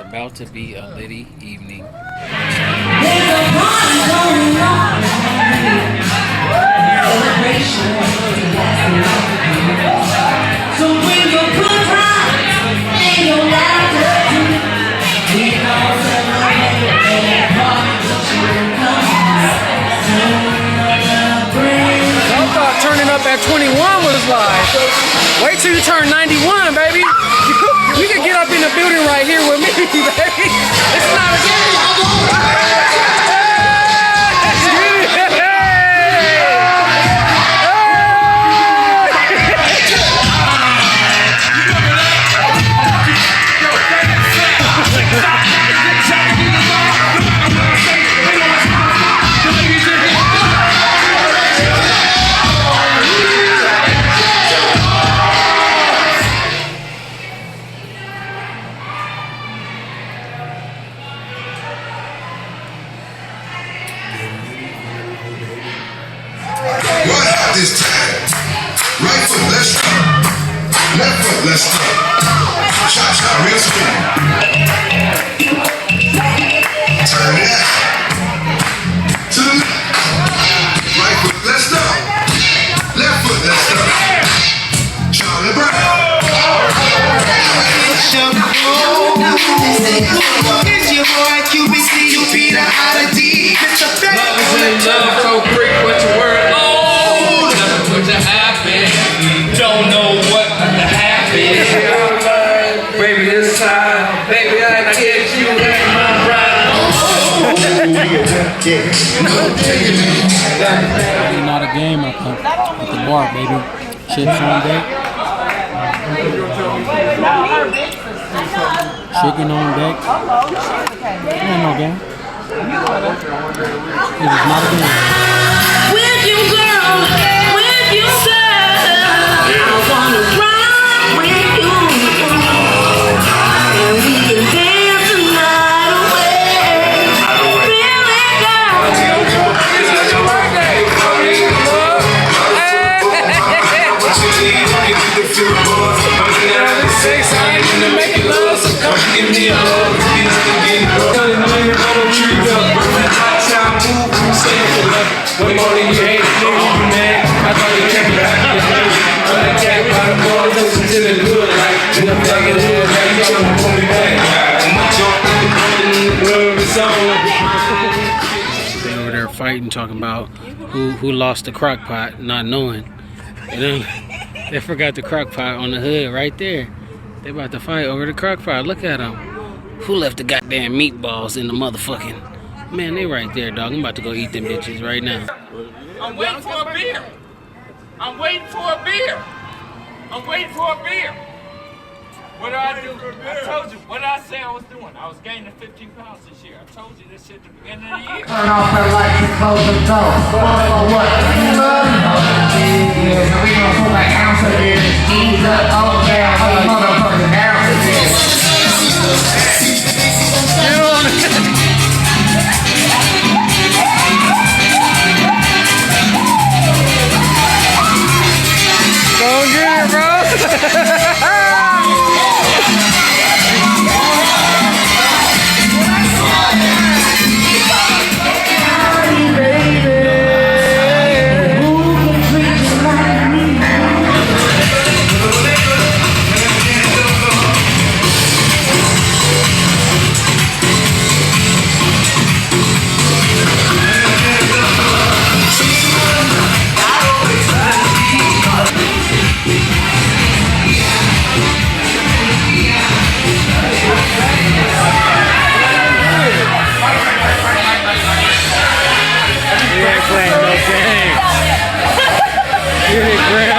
about to be a litty evening. So bring your good time and your laughter. We all celebrate and party I thought turning up at 21 was live. Wait till you turn 91, baby. You can get up in the building right here with me, baby. It's not a game. This time, right foot, let's start. Left foot, let's start. Cha-cha, real smooth. Turn it out. To the left. Right foot, let's start. Left foot, let's start. Charlie Brown. It's your boy QBC, you beat her out of D. It's a fact. Love is in love, so quick, what's your word? What to happen? Don't know what to happen. Baby, this time, baby, I get you in my ride. Not a game up at the bar, baby. Chips on deck. Chicken on deck. Ain't no game. It is not a game. with you, girl, with you, girl. I wanna ride with you, and we can dance the night away. Really, girl. They over there fighting, talking about who lost the crock pot, not knowing. And then they forgot the crock pot on the hood right there. They about to fight over the crock pot. Look at them. Who left the goddamn meatballs in the motherfucking... Man, they right there, dog. I'm about to go eat them bitches right now. I'm waiting for a beer. I'm waiting for a beer. I'm waiting for a beer. What did I do? I told you. What did I say I was doing? I was gaining 15 pounds this year. I told you this shit at the beginning of the year. Turn off her lights and close the door. What? We gonna pull that ounce of this. Ease up, all down, motherfucking ounce of this. Go get it, bro. You ain't playing no game. You ain't